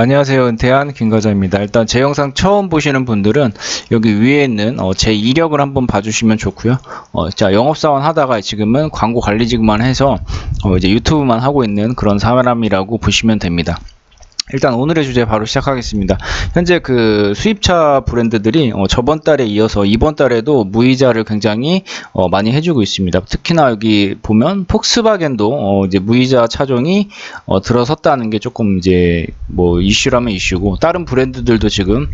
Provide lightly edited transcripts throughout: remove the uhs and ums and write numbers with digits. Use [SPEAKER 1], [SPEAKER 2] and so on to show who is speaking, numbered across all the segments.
[SPEAKER 1] 안녕하세요. 은퇴한 김과장입니다. 일단 제 영상 처음 보시는 분들은 여기 위에 있는 제 이력을 한번 봐주시면 좋고요. 자, 영업사원 하다가 지금은 광고 관리직만 해서 이제 유튜브만 하고 있는 그런 사람이라고 보시면 됩니다. 일단 오늘의 주제 바로 시작하겠습니다. 현재 그 수입차 브랜드들이 저번 달에 이어서 이번 달에도 무이자를 굉장히 많이 해주고 있습니다. 특히나 여기 보면 폭스바겐도 이제 무이자 차종이 들어섰다는 게 조금 이제 뭐 이슈라면 이슈고, 다른 브랜드들도 지금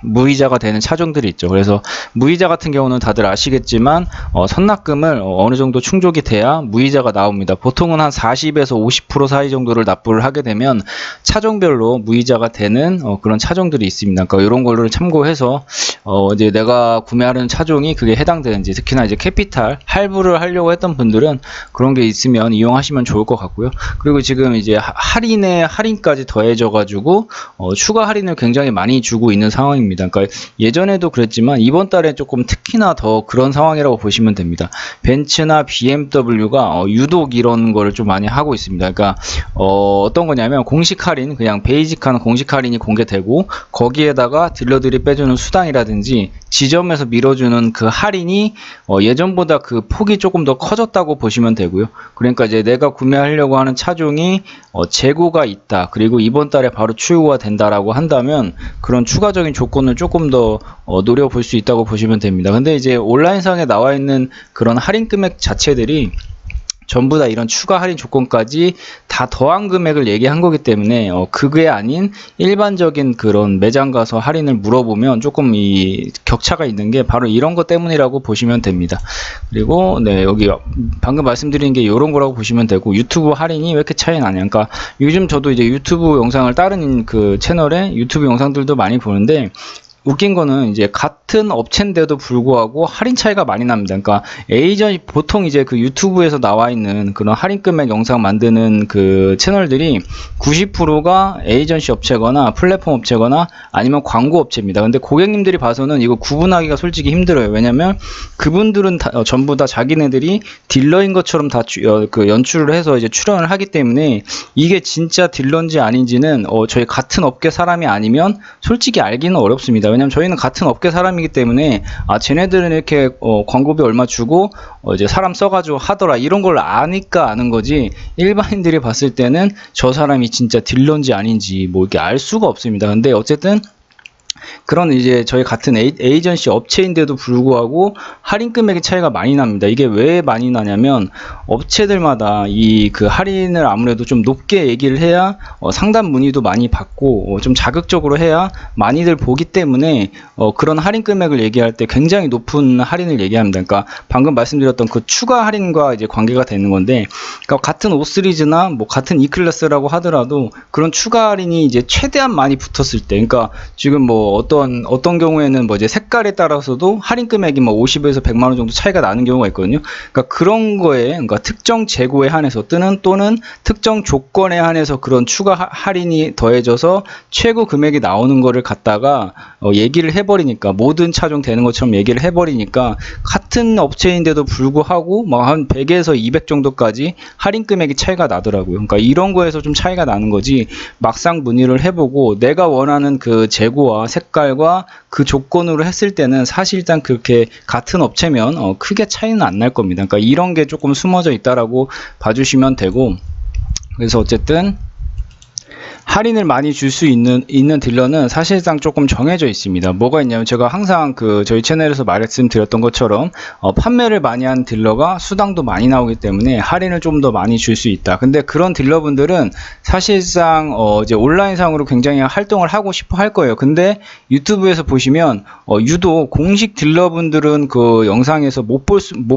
[SPEAKER 1] 무이자가 되는 차종들이 있죠. 그래서 무이자 같은 경우는 다들 아시겠지만 선납금을 어느 정도 충족이 돼야 무이자가 나옵니다. 보통은 한 40에서 50% 사이 정도를 납부를 하게 되면 차종별로 무이자가 되는 그런 차종들이 있습니다. 그러니까 이런 거를 참고해서 이제 내가 구매하는 차종이 그게 해당되는지, 특히나 이제 캐피탈 할부를 하려고 했던 분들은 그런 게 있으면 이용하시면 좋을 것 같고요. 그리고 지금 이제 할인에 할인까지 더해져 가지고 추가 할인을 굉장히 많이 주고 있는 상황입니다. 그러니까 예전에도 그랬지만 이번 달에 조금 특히나 더 그런 상황이라고 보시면 됩니다. 벤츠나 BMW가 유독 이런 거를 좀 많이 하고 있습니다. 그러니까 어떤 거냐면 공식 할인, 그냥 베이직한 공식 할인이 공개되고 거기에다가 딜러들이 빼주는 수당이라든지 지점에서 밀어주는 그 할인이 예전보다 그 폭이 조금 더 커졌다고 보시면 되고요. 그러니까 이제 내가 구매하려고 하는 차종이 재고가 있다, 그리고 이번 달에 바로 출고가 된다라고 한다면 그런 추가적인 조건을 조금 더 노려볼 수 있다고 보시면 됩니다. 근데 이제 온라인상에 나와 있는 그런 할인 금액 자체들이 전부 다 이런 추가 할인 조건까지 다 더한 금액을 얘기한 거기 때문에 그게 아닌 일반적인 그런 매장 가서 할인을 물어보면 조금 이 격차가 있는 게 바로 이런 것 때문이라고 보시면 됩니다. 그리고 네, 여기 방금 말씀드린 게 이런 거라고 보시면 되고, 유튜브 할인이 왜 이렇게 차이 나냐. 그러니까 요즘 저도 이제 유튜브 영상을 다른 그 채널에 유튜브 영상들도 많이 보는데, 웃긴 거는 이제 같은 업체인데도 불구하고 할인 차이가 많이 납니다. 그러니까 에이전시, 보통 이제 그 유튜브에서 나와 있는 그런 할인 금액 영상 만드는 그 채널들이 90%가 에이전시 업체거나 플랫폼 업체거나 아니면 광고 업체입니다. 근데 고객님들이 봐서는 이거 구분하기가 솔직히 힘들어요. 왜냐면 그분들은 전부 다 자기네들이 딜러인 것처럼 다 그 연출을 해서 이제 출연을 하기 때문에 이게 진짜 딜러인지 아닌지는 저희 같은 업계 사람이 아니면 솔직히 알기는 어렵습니다. 왜냐면 저희는 같은 업계 사람이기 때문에 쟤네들은 이렇게 광고비 얼마 주고 이제 사람 써가지고 하더라, 이런 걸 아니까 아는 거지, 일반인들이 봤을 때는 저 사람이 진짜 딜러인지 아닌지 뭐 이렇게 알 수가 없습니다. 근데 어쨌든 그런 이제 저희 같은 에이전시 업체인데도 불구하고 할인 금액의 차이가 많이 납니다. 이게 왜 많이 나냐면 업체들마다 이 그 할인을 아무래도 좀 높게 얘기를 해야 상담 문의도 많이 받고 좀 자극적으로 해야 많이들 보기 때문에 그런 할인 금액을 얘기할 때 굉장히 높은 할인을 얘기합니다. 그러니까 방금 말씀드렸던 그 추가 할인과 이제 관계가 되는 건데, 그러니까 같은 O 시리즈나 뭐 같은 E 클래스라고 하더라도 그런 추가 할인이 이제 최대한 많이 붙었을 때, 그러니까 지금 뭐 어떤 경우에는 뭐 이제 색깔에 따라서도 할인 금액이 뭐 50에서 100만 원 정도 차이가 나는 경우가 있거든요. 그러니까 그런 거에, 그러니까 특정 재고에 한해서 또는 특정 조건에 한해서 그런 추가 할인이 더해져서 최고 금액이 나오는 거를 갖다가 얘기를 해버리니까, 모든 차종 되는 것처럼 얘기를 해버리니까 같은 업체인데도 불구하고 막 한 100에서 200 정도까지 할인 금액이 차이가 나더라고요. 그러니까 이런 거에서 좀 차이가 나는 거지, 막상 문의를 해보고 내가 원하는 그 재고와 색깔과 그 조건으로 했을 때는 사실상 그렇게 같은 업체면 크게 차이는 안 날 겁니다. 그러니까 이런 게 조금 숨어져 있다라고 봐주시면 되고, 그래서 어쨌든 할인을 많이 줄 수 있는 딜러는 사실상 조금 정해져 있습니다. 뭐가 있냐면, 제가 항상 그 저희 채널에서 말씀드렸던 것처럼 판매를 많이 한 딜러가 수당도 많이 나오기 때문에 할인을 좀 더 많이 줄 수 있다. 근데 그런 딜러분들은 사실상 이제 온라인상으로 굉장히 활동을 하고 싶어 할 거예요. 근데 유튜브에서 보시면 유독 공식 딜러분들은 그 영상에서 못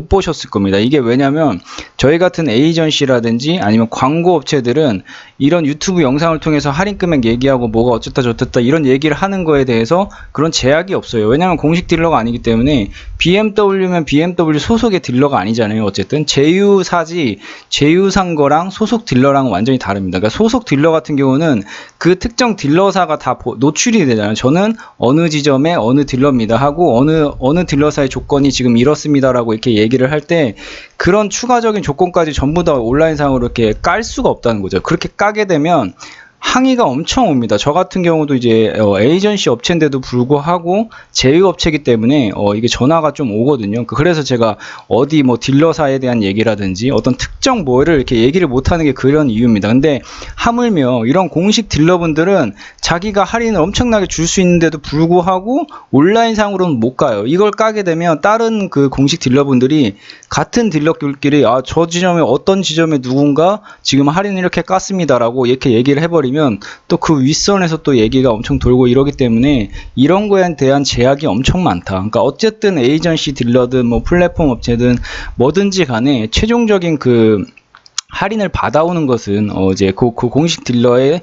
[SPEAKER 1] 보셨을 겁니다. 이게 왜냐면 저희 같은 에이전시라든지 아니면 광고 업체들은 이런 유튜브 영상을 통해서 할인 금액 얘기하고 뭐가 어쨌다 저쨌다 이런 얘기를 하는 거에 대해서 그런 제약이 없어요. 왜냐하면 공식 딜러가 아니기 때문에. BMW면 BMW 소속의 딜러가 아니잖아요. 어쨌든 제휴사지, 제휴산 거랑 소속 딜러랑은 완전히 다릅니다. 그러니까 소속 딜러 같은 경우는 그 특정 딜러사가 다 노출이 되잖아요. 저는 어느 지점에 어느 딜러입니다 하고 어느 딜러사의 조건이 지금 이렇습니다라고 이렇게 얘기를 할 때 그런 추가적인 조건까지 전부 다 온라인상으로 이렇게 깔 수가 없다는 거죠. 그렇게 까게 되면 항의가 엄청 옵니다. 저 같은 경우도 이제 에이전시 업체인데도 불구하고 제휴업체이기 때문에 이게 전화가 좀 오거든요. 그래서 제가 어디 뭐 딜러사에 대한 얘기라든지 어떤 특정 뭐를 이렇게 얘기를 못하는 게 그런 이유입니다. 근데 하물며 이런 공식 딜러분들은 자기가 할인을 엄청나게 줄 수 있는데도 불구하고 온라인상으로는 못 가요. 이걸 까게 되면 다른 그 공식 딜러분들이 같은 딜러들끼리 저 지점에 어떤 지점에 누군가 지금 할인을 이렇게 깠습니다라고 이렇게 얘기를 해버리면 또 그 윗선에서 또 얘기가 엄청 돌고 이러기 때문에 이런 거에 대한 제약이 엄청 많다. 그러니까 어쨌든 에이전시 딜러든 뭐 플랫폼 업체든 뭐든지 간에 최종적인 그 할인을 받아오는 것은 이제 그 공식 딜러의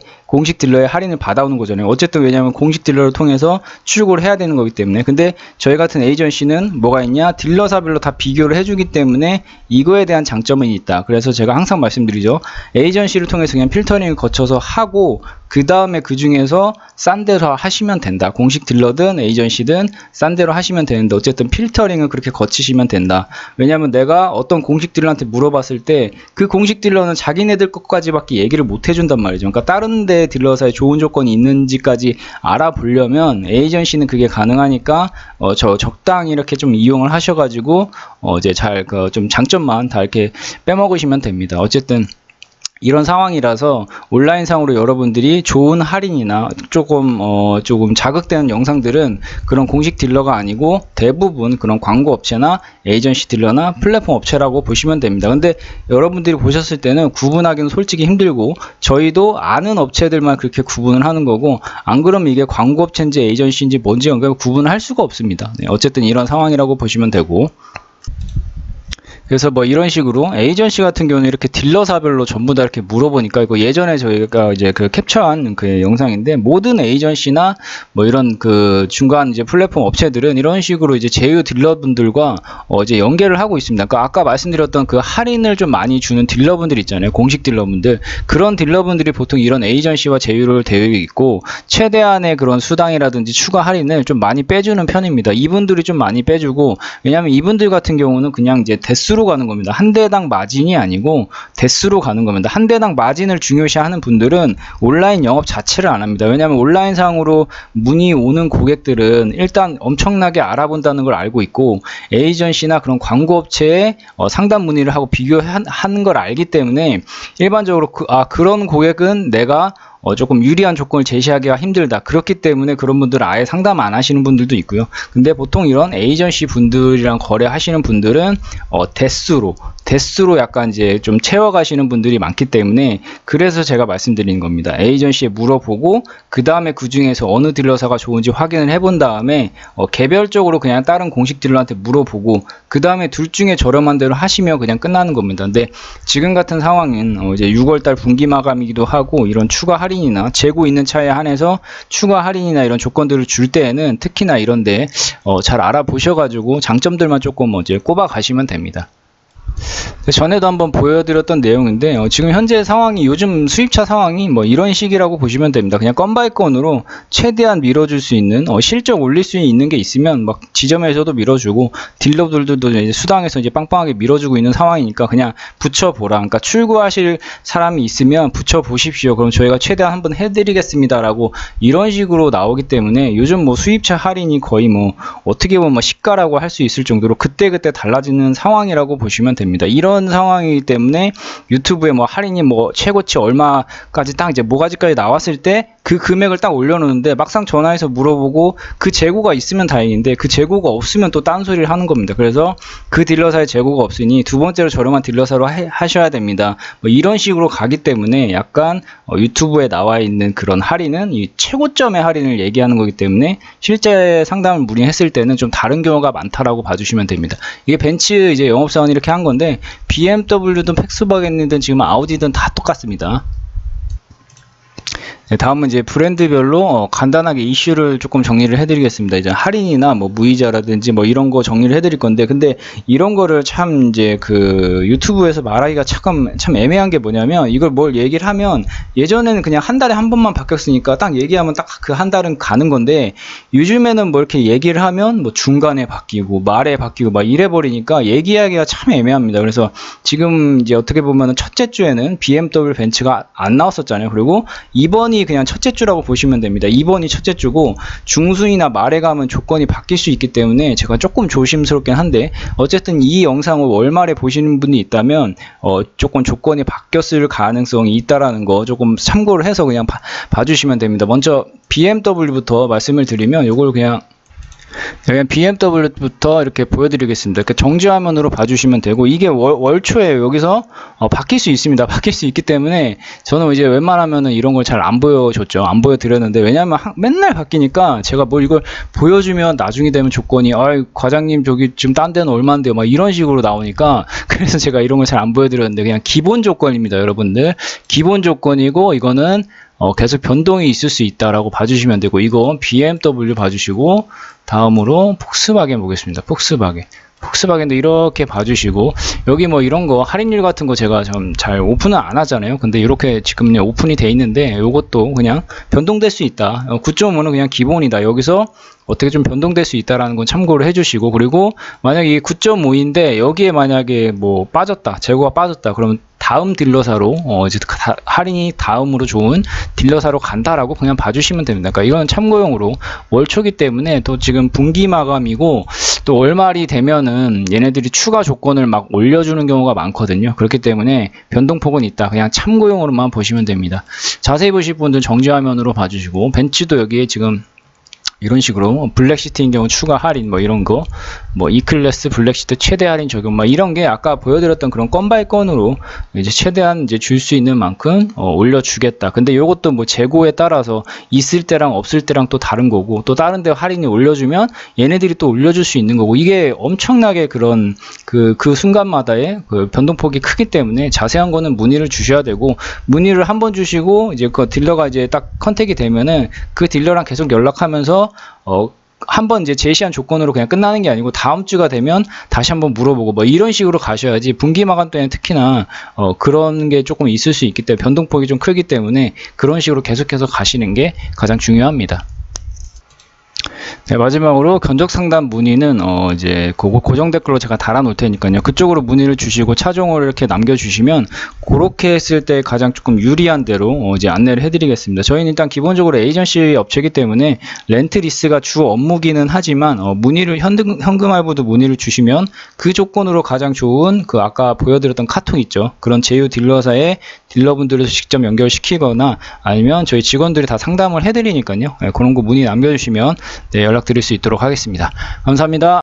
[SPEAKER 1] 할인을 받아오는 거잖아요. 어쨌든 왜냐하면 공식 딜러를 통해서 출고를 해야 되는 거기 때문에. 근데 저희 같은 에이전시는 뭐가 있냐? 딜러사별로 다 비교를 해주기 때문에 이거에 대한 장점은 있다. 그래서 제가 항상 말씀드리죠. 에이전시를 통해서 그냥 필터링을 거쳐서 하고 그 다음에 그 중에서 싼 데로 하시면 된다. 공식 딜러든 에이전시든 싼 데로 하시면 되는데 어쨌든 필터링을 그렇게 거치시면 된다. 왜냐하면 내가 어떤 공식 딜러한테 물어봤을 때 그 공식 딜러는 자기네들 것까지밖에 얘기를 못 해준단 말이죠. 그러니까 다른 데 딜러사에 좋은 조건이 있는지까지 알아보려면 에이전시는 그게 가능하니까 적당히 이렇게 좀 이용을 하셔가지고 이제 잘 좀 장점만 다 이렇게 빼먹으시면 됩니다. 어쨌든 이런 상황이라서 온라인상으로 여러분들이 좋은 할인이나 조금 자극되는 영상들은 그런 공식 딜러가 아니고 대부분 그런 광고 업체나 에이전시 딜러나 플랫폼 업체라고 보시면 됩니다. 근데 여러분들이 보셨을 때는 구분하기는 솔직히 힘들고 저희도 아는 업체들만 그렇게 구분을 하는 거고 안 그러면 이게 광고 업체인지 에이전시인지 뭔지 구분을 할 수가 없습니다. 네, 어쨌든 이런 상황이라고 보시면 되고 그래서 뭐 이런 식으로 에이전시 같은 경우는 이렇게 딜러사별로 전부 다 이렇게 물어보니까 이거 예전에 저희가 이제 그 캡처한 그 영상인데 모든 에이전시나 뭐 이런 그 중간 이제 플랫폼 업체들은 이런 식으로 이제 제휴 딜러분들과 이제 연계를 하고 있습니다. 그러니까 아까 말씀드렸던 그 할인을 좀 많이 주는 딜러분들 있잖아요. 공식 딜러분들. 그런 딜러분들이 보통 이런 에이전시와 제휴를 되어 있고 최대한의 그런 수당이라든지 추가 할인을 좀 많이 빼주는 편입니다. 이분들이 좀 많이 빼주고 왜냐하면 이분들 같은 경우는 그냥 이제 대수로 가는 겁니다. 한 대당 마진이 아니고 대수로 가는 겁니다. 한 대당 마진을 중요시하는 분들은 온라인 영업 자체를 안 합니다. 왜냐하면 온라인상으로 문의 오는 고객들은 일단 엄청나게 알아본다는 걸 알고 있고 에이전시나 그런 광고업체에 상담 문의를 하고 비교하는 걸 알기 때문에 일반적으로 그런 고객은 내가 조금 유리한 조건을 제시하기가 힘들다. 그렇기 때문에 그런 분들은 아예 상담 안 하시는 분들도 있고요. 근데 보통 이런 에이전시 분들이랑 거래하시는 분들은 대수로 약간 이제 좀 채워가시는 분들이 많기 때문에 그래서 제가 말씀드리는 겁니다. 에이전시에 물어보고 그 다음에 그 중에서 어느 딜러사가 좋은지 확인을 해본 다음에 개별적으로 그냥 다른 공식 딜러한테 물어보고 그 다음에 둘 중에 저렴한 대로 하시면 그냥 끝나는 겁니다. 근데 지금 같은 상황은 이제 6월달 분기 마감이기도 하고 이런 추가 할인이나 재고 있는 차에 한해서 추가 할인이나 이런 조건들을 줄 때에는 특히나 이런데 잘 알아보셔가지고 장점들만 조금 이제 꼽아 가시면 됩니다. 전에도 한번 보여드렸던 내용인데 지금 현재 상황이 요즘 수입차 상황이 뭐 이런 식이라고 보시면 됩니다. 그냥 건 바이 건으로 최대한 밀어줄 수 있는 실적 올릴 수 있는 게 있으면 막 지점에서도 밀어주고 딜러들도 이제 수당에서 이제 빵빵하게 밀어주고 있는 상황이니까 그냥 붙여보라. 그러니까 출고하실 사람이 있으면 붙여보십시오. 그럼 저희가 최대한 한번 해드리겠습니다라고 이런 식으로 나오기 때문에 요즘 뭐 수입차 할인이 거의 뭐 어떻게 보면 시가라고 할 수 있을 정도로 그때그때 달라지는 상황이라고 보시면 됩니다. 이런 상황이기 때문에 유튜브에 뭐 할인이 뭐 최고치 얼마까지 딱 이제 모가지까지 나왔을 때 그 금액을 딱 올려놓는데 막상 전화해서 물어보고 그 재고가 있으면 다행인데 그 재고가 없으면 또 딴소리를 하는 겁니다. 그래서 그 딜러사에 재고가 없으니 두 번째로 저렴한 딜러사로 하셔야 됩니다. 뭐 이런 식으로 가기 때문에 약간 유튜브에 나와 있는 그런 할인은 이 최고점의 할인을 얘기하는 거기 때문에 실제 상담을 문의했을 때는 좀 다른 경우가 많다라고 봐주시면 됩니다. 이게 벤츠 이제 영업사원이 이렇게 한 건데 BMW든 팩스바겐이든 지금 아우디든 다 똑같습니다. 네, 다음은 이제 브랜드별로 간단하게 이슈를 조금 정리를 해드리겠습니다. 이제 할인이나 뭐 무이자라든지 뭐 이런 거 정리를 해드릴 건데, 근데 이런 거를 참 이제 그 유튜브에서 말하기가 참 애매한 게 뭐냐면 이걸 뭘 얘기를 하면 예전에는 그냥 한 달에 한 번만 바뀌었으니까 딱 얘기하면 딱 그 한 달은 가는 건데 요즘에는 뭐 이렇게 얘기를 하면 뭐 중간에 바뀌고 말에 바뀌고 막 이래 버리니까 얘기하기가 참 애매합니다. 그래서 지금 이제 어떻게 보면은 첫째 주에는 BMW 벤츠가 안 나왔었잖아요. 그리고 이번 2번이 그냥 첫째 주라고 보시면 됩니다. 2번이 첫째 주고 중순이나 말에 가면 조건이 바뀔 수 있기 때문에 제가 조금 조심스럽긴 한데 어쨌든 이 영상을 월말에 보시는 분이 있다면 조금 조건이 바뀌었을 가능성이 있다라는 거 조금 참고를 해서 그냥 봐주시면 됩니다. 먼저 BMW부터 말씀을 드리면 요걸 그냥 BMW부터 이렇게 보여드리겠습니다. 이렇게 정지화면으로 봐주시면 되고 이게 월초에 여기서 바뀔 수 있습니다. 바뀔 수 있기 때문에 저는 이제 웬만하면은 이런 걸 잘 안 보여줬죠. 안 보여드렸는데 왜냐면 맨날 바뀌니까 제가 뭐 이걸 보여주면 나중에 되면 조건이 과장님 저기 지금 딴 데는 얼마인데요 막 이런 식으로 나오니까 그래서 제가 이런 걸 잘 안 보여드렸는데 그냥 기본 조건입니다. 여러분들 기본 조건이고 이거는 계속 변동이 있을 수 있다라고 봐주시면 되고 이건 BMW 봐주시고 다음으로 폭스바겐 보겠습니다. 폭스바겐도 이렇게 봐주시고 여기 뭐 이런 거 할인율 같은 거 제가 좀 잘 오픈은 안 하잖아요. 근데 이렇게 지금 오픈이 돼 있는데 이것도 그냥 변동될 수 있다. 9.5는 그냥 기본이다. 여기서 어떻게 좀 변동될 수 있다라는 건 참고를 해주시고 그리고 만약에 이게 9.5인데 여기에 만약에 뭐 빠졌다 재고가 빠졌다 그러면 다음 딜러사로 이제 할인이 다음으로 좋은 딜러사로 간다라고 그냥 봐주시면 됩니다. 그러니까 이건 참고용으로 월초기 때문에 또 지금 분기 마감이고 또 월말이 되면은 얘네들이 추가 조건을 막 올려주는 경우가 많거든요. 그렇기 때문에 변동폭은 있다. 그냥 참고용으로만 보시면 됩니다. 자세히 보실 분들은 정지화면으로 봐주시고 벤츠도 여기에 지금 이런 식으로 블랙시트인 경우 추가 할인 뭐 이런 거 뭐 E클래스 블랙시트 최대 할인 적용 막 이런 게 아까 보여드렸던 그런 건 바이 건으로 이제 최대한 이제 줄 수 있는 만큼 올려주겠다. 근데 요것도 뭐 재고에 따라서 있을 때랑 없을 때랑 또 다른 거고 또 다른 데 할인이 올려주면 얘네들이 또 올려줄 수 있는 거고 이게 엄청나게 그런 그 순간마다의 그 변동폭이 크기 때문에 자세한 거는 문의를 주셔야 되고 문의를 한번 주시고 이제 그 딜러가 이제 딱 컨택이 되면은 그 딜러랑 계속 연락하면서 한번 이제 제시한 조건으로 그냥 끝나는 게 아니고 다음 주가 되면 다시 한번 물어보고 뭐 이런 식으로 가셔야지 분기 마감 때는 특히나 그런 게 조금 있을 수 있기 때문에 변동폭이 좀 크기 때문에 그런 식으로 계속해서 가시는 게 가장 중요합니다. 네, 마지막으로 견적 상담 문의는 이제 고정 댓글로 제가 달아 놓을 테니까요. 그쪽으로 문의를 주시고 차종을 이렇게 남겨주시면 그렇게 했을 때 가장 조금 유리한 대로 이제 안내를 해드리겠습니다. 저희는 일단 기본적으로 에이전시 업체이기 때문에 렌트 리스가 주 업무기는 하지만 문의를 현금 할부도 문의를 주시면 그 조건으로 가장 좋은 그 아까 보여드렸던 카톡 있죠. 그런 제휴 딜러사에 딜러분들을 직접 연결시키거나 아니면 저희 직원들이 다 상담을 해드리니까요. 네, 그런 거 문의 남겨주시면 네, 연락드릴 수 있도록 하겠습니다. 감사합니다.